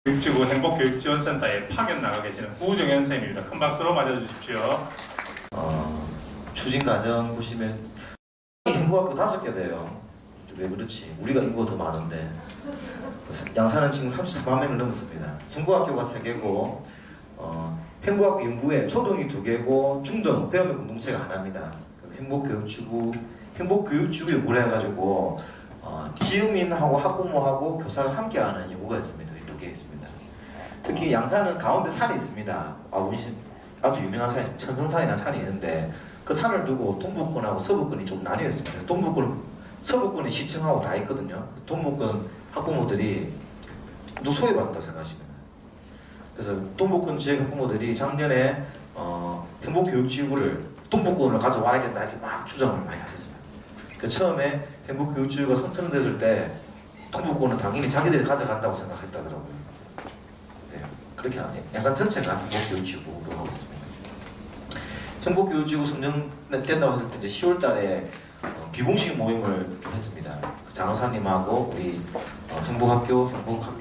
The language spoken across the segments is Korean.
교육지구 행복교육지원센터에 파견 나가 계시는 구정현 선생님입니다. 큰 박수로 맞아주십시오. 추진 과정 보시면 행복학교 5개 돼요. 왜 그렇지? 우리가 인구가 더 많은데 양산은 지금 34만 명을 넘었습니다. 행복학교가 3개고 행복학교 연구회 초등이 2개고 중등 배움의 공동체가 하나입니다. 행복교육지구 연구를 해가지고 지음인하고 학부모하고 교사가 함께하는 연구가 있습니다. 2개 있습니다. 특히 양산은 가운데 산이 있습니다. 아주 유명한 산이 천성산이라는 산이 있는데 그 산을 두고 동북권하고 서북권이 좀 나뉘어 있습니다. 서북권이 시청하고 다 있거든요. 동북권 학부모들이 소외받는다 생각하시면. 그래서 동북권 지역 학부모들이 작년에 행복교육지구를 동북권으로 가져와야 된다 이렇게 막 주장을 많이 하셨습니다. 그 처음에 행복교육지구가 선정됐을 때 동북권은 당연히 자기들이 가져간다고 생각했다더라고요. 네, 그렇게 하네요. 양산 전체가 행복교육지구로 하고 있습니다. 행복교육지구 선정된다고 했을 때 이제 10월달에 비공식 모임을 했습니다. 장하사님하고 우리 행복학교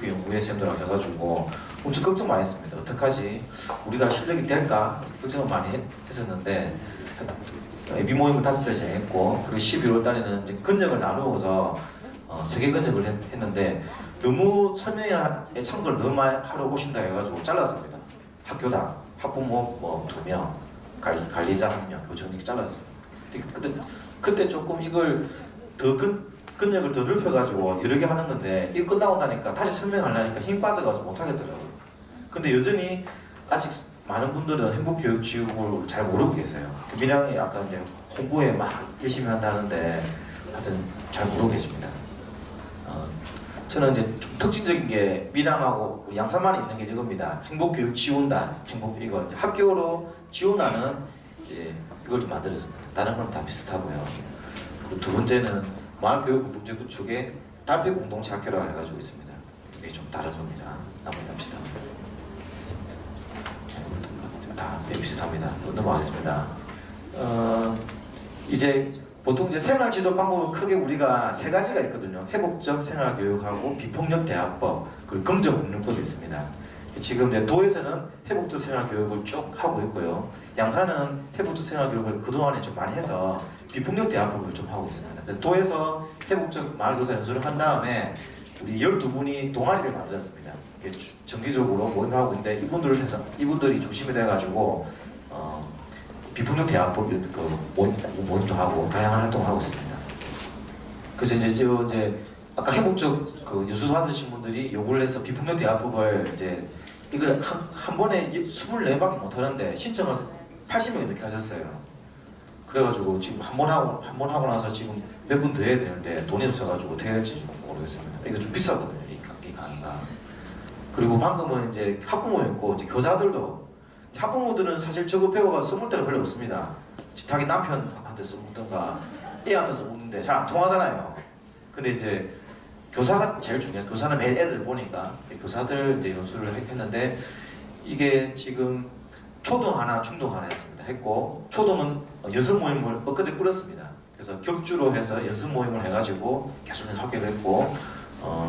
연구회 쌤들하고 해가지고 엄청 걱정 많이 했습니다. 어떡하지? 우리가 실력이 될까? 걱정을 많이 했었는데 예비 모임을 5차 진행했고 그리고 12월달에는 이제 근역을 나누어서 3개 근역을 했는데 너무 설명회 참고를 너무 많이 하러 오신다 해가지고 잘랐습니다. 학교당 학부모 2명 관리자 1명 교정 이렇게 잘랐어요. 그때 조금 이걸 더 근역을 더 넓혀가지고 여러 개 하는 건데 이거 끝나고 나니까 다시 설명하려니까 힘 빠져가지고 못하겠더라고요. 근데 여전히 아직 많은 분들은 행복교육지구를 잘 모르고 계세요. 밀양이 아까 이제 홍보에 막 열심히 한다는데 하여튼 잘 모르고 계십니다. 저는 이제 좀 특징적인 게 밀양하고 양산만에 있는 게 이겁니다. 행복교육지원단, 이거 학교로 지원하는 이제 이걸 좀 만들었습니다. 다른 건 다 비슷하고요. 그리고 두 번째는 마을교육공동체 구축에 달빛공동체 학교라고 해가지고 있습니다. 이게 좀 다른 겁니다. 나머지 다 비슷합니다. 다 비슷합니다. 넘어가겠습니다. 이제 보통 이제 생활지도 방법은 크게 우리가 3가지가 있거든요. 회복적 생활교육하고 비폭력 대화법 그리고 긍정법령법이 있습니다. 지금 이제 도에서는 회복적 생활교육을 쭉 하고 있고요. 양산은 회복적 생활교육을 그동안에 좀 많이 해서 비폭력 대화법을 좀 하고 있습니다. 그래서 도에서 회복적 마을교사 연수를 한 다음에 우리 12분이 동아리를 만들었습니다. 정기적으로 모임을 하고 있는데 이분들이 중심이 돼가지고 비폭력 대화법 모임도 하고 다양한 활동을 하고 있습니다. 그래서 이제 아까 회복적 연수 받으신 분들이 요구를 해서 비폭력 대화법을 이제 이걸 한 번에 24명밖에 못 하는데 신청을 80명이 넘게 하셨어요. 그래가지고 지금 한 번 하고 나서 지금 몇 분 더 해야 되는데 돈이 없어가지고 어떻게 할지 모르겠습니다. 이거 좀 비싸거든요, 이 강의가. 그리고 방금은 이제 학부모였고 이제 교사들도 학부모들은 사실 저거 배워가 써볼 때가 별로 없습니다. 자기 남편한테 써먹던가 애한테 써먹는데 잘 안 통하잖아요. 근데 이제 교사가 제일 중요해요. 교사는 매일 애들 보니까 교사들 이제 연수를 했는데 이게 지금 초등 하나, 중등 하나 했고 초등은 연습 모임을 엊그제 꾸렸습니다. 그래서 격주로 해서 연습 모임을 해가지고 계속 하기로 했고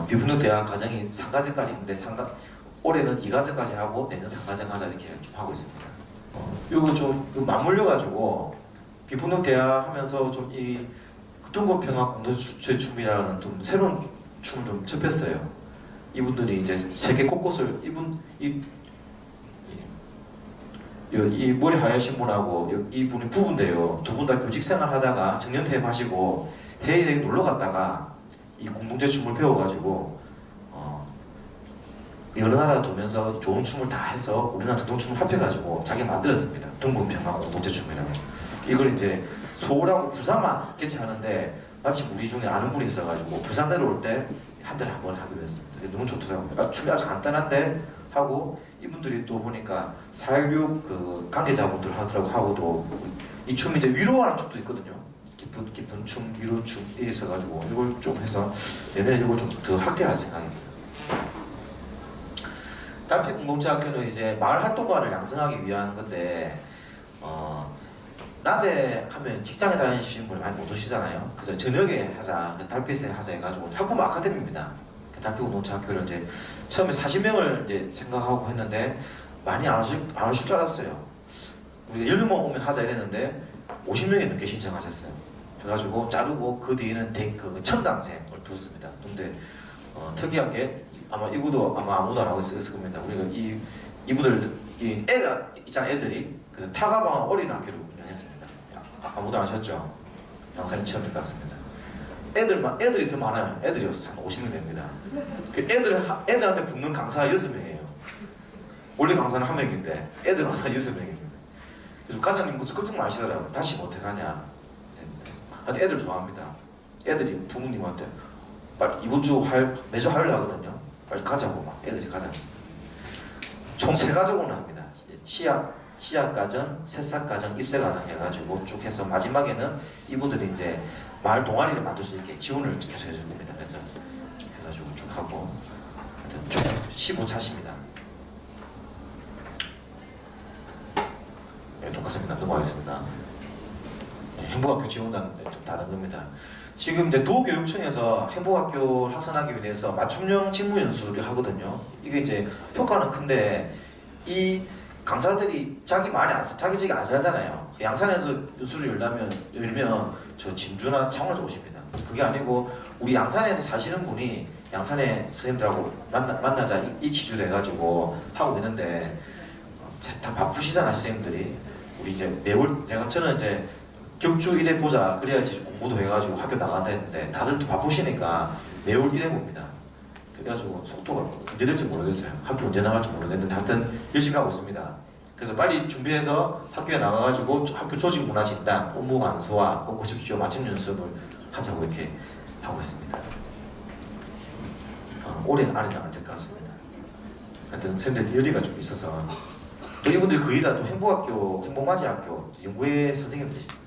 비폭력 대화 과정이 3과정까지 있는데 올해는 2과정까지 하고 내년 3과정 하자 이렇게 좀 하고 있습니다. 이거 좀 맞물려가지고 비폭력 대화 하면서 좀 이 등고평화 공동체 춤이라는 좀 새로운 춤을 좀 접했어요. 이분들이 이제 세계 곳곳을 이 머리 하얀신 분하고 이분이 부부인데요. 두 분 다 교직 생활 하다가 정년퇴임 하시고 해외에 놀러 갔다가 이 공동체 춤을 배워가지고 여러 나라 돌면서 좋은 춤을 다 해서 우리나라 전통춤을 합해가지고 자기가 만들었습니다. 동군평화 공동체 춤이라고. 이걸 이제 서울하고 부산만 개최하는데 마침 우리 중에 아는 분이 있어가지고 부산 내려올 때 한 달에 한 번 하기로 했습니다. 너무 좋더라고요. 춤이 아주 간단한데 하고 이분들이 또 보니까 4.16 관계자분들 하고도 이 춤이 이제 위로하는 춤도 있거든요. 깊은 춤, 위로 춤 이게 있어가지고 이걸 좀 해서 내년에 이걸 좀 더 확대할 생각입니다. 달빛 공동체 학교는 이제 마을 활동가를 양성하기 위한 건데 낮에 하면 직장에 다니시는 분이 많이 못 오시잖아요. 그래서 저녁에 하자, 달빛에 하자 해가지고 학부모 아카데미입니다. 대학교 공동체학교를 이제 처음에 40명을 이제 생각하고 했는데 많이 안 오실 줄 알았어요. 우리가 10명만 오면 하자 이랬는데 50명이 넘게 신청하셨어요. 해가지고 자르고 그 뒤에는 그 첨단생을 두었습니다. 근데 특이한 게 아마 이분도 아마 아무도 안 하고 있을 겁니다. 우리가 이분들 이 애가 있잖아 애들이 그래서 타가방 어린학교를 운영했습니다. 아무도 안 하셨죠? 양산이 처음 들어갔습니다. 애들이 더 많아요. 애들이 한 50명 됩니다. 그 애들한테 붙는 강사가 6명이에요. 원래 강사는 1명인데 애들 강사가 6명입니다. 그래서 과장님 무슨 걱정 마시더라고요. 다시 뭐 어떻게 하냐. 하여튼 애들 좋아합니다. 애들이 부모님한테 빨리 이번 주 매주 화요일 하거든요. 빨리 가자고 막 애들이 가자고. 총 3가족으로 합니다. 시약가정, 새싹가정, 입새가정 해가지고 쭉 해서 마지막에는 이분들이 이제 마을 동아리를 만들 수 있게 지원을 계속 해줄 겁니다. 그래서 해가지고 쭉 하고 하여튼 총 15차십니다. 네, 똑같습니다. 넘어가겠습니다. 네, 행복학교 지원단은 좀 다른 겁니다. 지금 이제 도교육청에서 행복학교 학생하기 위해서 맞춤형 직무 연수를 하거든요. 이게 이제 효과는 큰데 이 강사들이 자기 직이 안 살잖아요. 양산에서 연수를 열면 저 진주나 창원에서 오십니다. 그게 아니고 우리 양산에서 사시는 분이 양산의 선생님들하고 만나자 이 취지로 해가지고 하고 있는데 다 바쁘시잖아 선생님들이. 우리 이제 매월 저는 이제 격주 1회 보자 그래야지 공부도 해가지고 학교 나간다 했는데 다들 또 바쁘시니까 매월 1회 봅니다. 그래가지고 속도가 언제 될지 모르겠어요. 학교 언제 나갈지 모르겠는데 하여튼 열심히 하고 있습니다. 그래서 빨리 준비해서 학교에 나가가지고 학교 조직 문화 진단, 업무 간소화, 꼭 고십시오 맞춤 연습을 하자고 이렇게 하고 있습니다. 올해는 안에는 안 될 것 같습니다. 하여튼 선생님들 열의가 좀 있어서 또 이분들 거의 다 또 행복맞이학교 연구회 선생님들이십니다.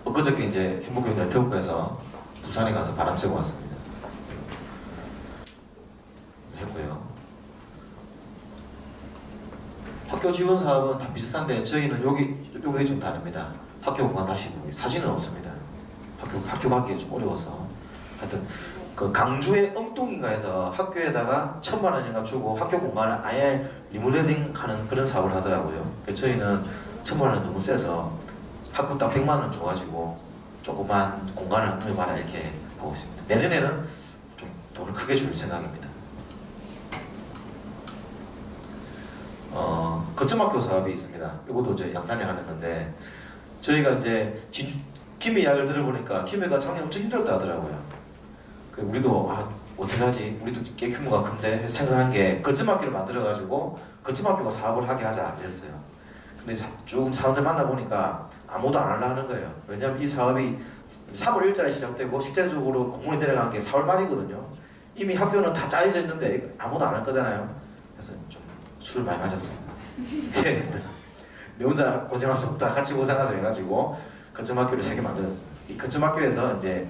엊그저께 이제 행복교육 네트워크에서 부산에 가서 바람 쐬고 왔습니다. 했고요. 학교 지원 사업은 다 비슷한데 저희는 여기 좀 다릅니다. 학교 공간 다시 보기 사진은 없습니다. 학교 가기에 좀 어려워서 하여튼 그 강주의 엉뚱인가에서 학교에다가 1,000만 원인가 주고 학교 공간을 아예 리모델링하는 그런 사업을 하더라고요. 그래서 저희는 1,000만 원은 너무 세서 학교 딱 100만 원 줘가지고 조그만 공간을 구매하라 이렇게 하고 있습니다. 내년에는 좀 돈을 크게 줄 생각입니다. 거점학교 사업이 있습니다. 이것도 이제 양산에 하는 건데 저희가 이제 김해 이야기를 들어보니까 김해가 작년 엄청 힘들었다 하더라고요. 우리도 어떻게 하지? 우리도 꽤 규모가 큰데 생각한 게 거점학교를 만들어가지고 거점학교가 사업을 하게 하자 이랬어요. 근데 쭉 사람들 만나보니까 아무도 안 하려 하는 거예요. 왜냐하면 이 사업이 3월 1일에 시작되고 실제적으로 공문이 내려간 게 4월 말이거든요. 이미 학교는 다 짜여져 있는데 아무도 안 할 거잖아요. 그래서 좀 술을 많이 마셨습니다. 내 혼자 고생할 수 없다. 같이 고생하자 해가지고 거점학교를 3개 만들었습니다. 이 거점학교에서 이제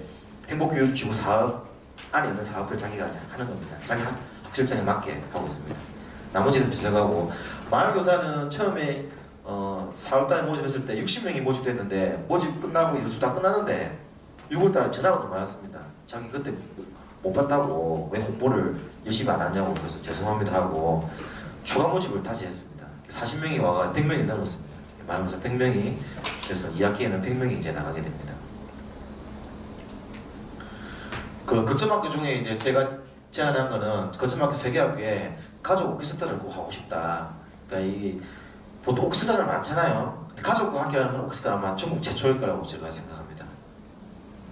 행복교육지구 사업 안에 있는 사업들 자기가 하는 겁니다. 자기 학교 일정에 맞게 하고 있습니다. 나머지는 비슷하고 마을교사는 처음에 4월달에 모집했을 때 60명이 모집됐는데 모집 끝나고 일수 다 끝났는데 6월달에 전화가 더 많았습니다. 자기 그때 못 봤다고 왜 홍보를 열심히 안 하냐고 그래서 죄송합니다 하고 추가 모집을 다시 했습니다. 40명이 와가 100명이 넘었습니다. 마을교사 100명이 그래서 2학기에는 100명이 이제 나가게 됩니다. 그 거점학교 중에 이제 제가 제안한 거는 거점학교 3개 학교에 가족 오케스트라를 꼭 하고 싶다. 그러니까 이 보통 오케스트라는 많잖아요. 가족과 함께 하는 오케스트라 아마 전국 최초일 거라고 제가 생각합니다.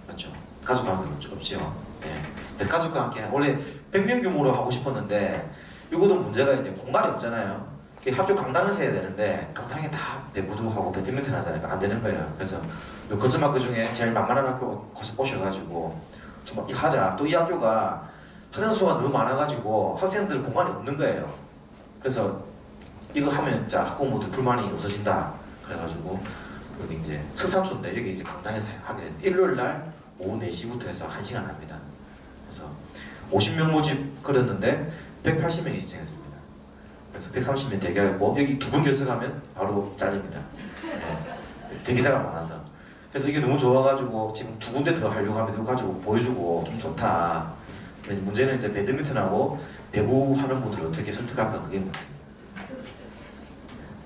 맞죠? 가족과 함께 없죠. 네. 그래서 가족과 함께 원래 100명 규모로 하고 싶었는데 이것도 문제가 이제 공간이 없잖아요. 학교 강당에서 해야 되는데 강당에 다 배구도 배드민턴 하잖아요. 안 되는 거예요. 그래서 거점학교 중에 제일 만만한 학교 오셔가지고 좀 이거 하자. 또 이 학교가 학생 수가 너무 많아가지고 학생들 공간이 없는 거예요. 그래서 이거 하면 자 학부모들 불만이 없어진다. 그래가지고 여기 이제 석산초인데 여기 이제 강당에서 하게 돼요. 일요일날 오후 4시부터 해서 1시간 합니다. 그래서 50명 모집 걸었는데 180명이 신청했습니다. 그래서 130명 대기하고 여기 2분 결석하면 바로 잘립니다. 네. 대기자가 많아서. 그래서 이게 너무 좋아가지고 지금 2군데 더 하려고 하면 이거 가지고 보여주고 좀 좋다. 근데 문제는 이제 배드민턴하고 배구 하는 분들을 어떻게 설득할까 그게 문제입니다.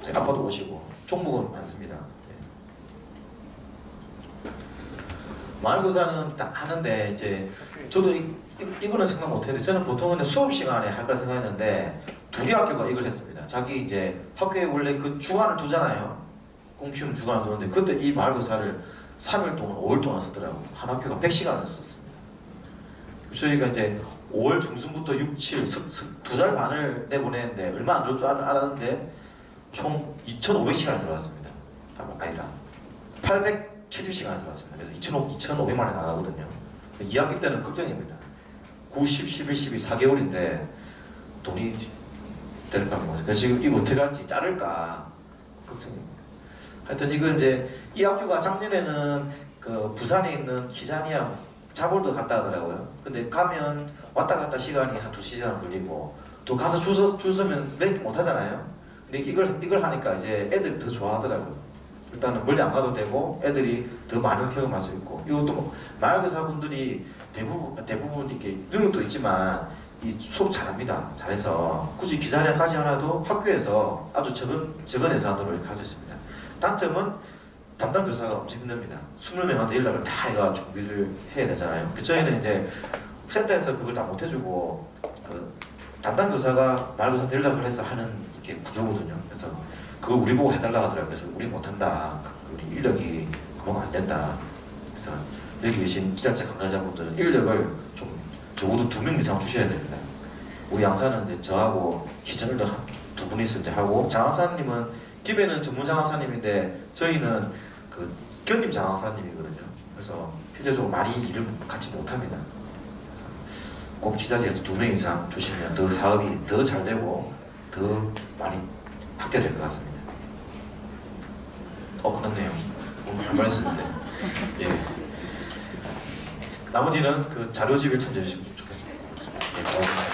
네, 아빠도 오시고 종목은 많습니다. 네. 마을교사는 다 하는데 이제 저도 이거는 생각 못했는데 저는 보통은 수업 시간에 할까 생각했는데 둘이 학교가 이걸 했습니다. 자기 이제 학교에 원래 그 주간을 두잖아요. 꿈 키우는 주간을 두는데 그때 이 마을교사를 3일 동안 5일 동안 쓰더라고요. 한 학교가 100시간을 썼습니다. 저희가 이제 5월 중순부터 6, 7, 두 달 반을 내보냈는데 얼마 안 될 줄 알았는데 총 2,500시간이 들어왔습니다. 아니다. 870시간이 들어왔습니다. 그래서 2,500만 원이 나가거든요. 2학기 때는 걱정입니다. 9, 10, 11, 12, 4개월인데 돈이 될까 모르겠어요. 그래서 지금 이거 어떻게 할지 자를까 걱정입니다. 하여튼 이거 이제 이 학교가 작년에는 그 부산에 있는 키자니아 자볼도 갔다 하더라고요. 근데 가면 왔다 갔다 시간이 한 2시간 걸리고 또 가서 줄 서면 몇 개 못 하잖아요. 근데 이걸 하니까 이제 애들이 더 좋아하더라고요. 일단은 멀리 안 가도 되고 애들이 더 많은 경험할 수 있고 이것도 뭐 마을교사분들이 대부분 이렇게 능력도 있지만 이 수업 잘합니다. 잘해서 굳이 기자회까지 하나도 학교에서 아주 적은 예산으로 이렇게 가지고 있습니다. 단점은 담당 교사가 엄청 힘듭니다. 20명한테 연락을 다 해가 준비를 해야 되잖아요. 저희는 이제 센터에서 그걸 다 못 해주고 그 담당 교사가 마을교사한테 연락을 해서 하는 이렇게 구조거든요. 그래서 그걸 우리 보고 해달라고 하더라고요. 그래서 우리 못한다. 우리 인력이 그러면 안 된다. 그래서 여기 계신 지자체 관계자분들은 인력을 좀 적어도 2명 이상 주셔야 됩니다. 우리 양사는 이제 저하고 기존 인력 두 분이 있을 때 하고 장학사님은 김해는 전문 장학사님인데 저희는 그 견임 장학사님이거든요. 그래서 실제적으로 많이 일을 같이 못합니다. 그래서 꼭 지자체에서 2명 이상 주시면 더 사업이 더 잘 되고 더 많이 확대될 것 같습니다. 끝났네요. 할 말 했었는데. 예. 나머지는 그 자료집을 참조해 주시면 좋겠습니다. 예,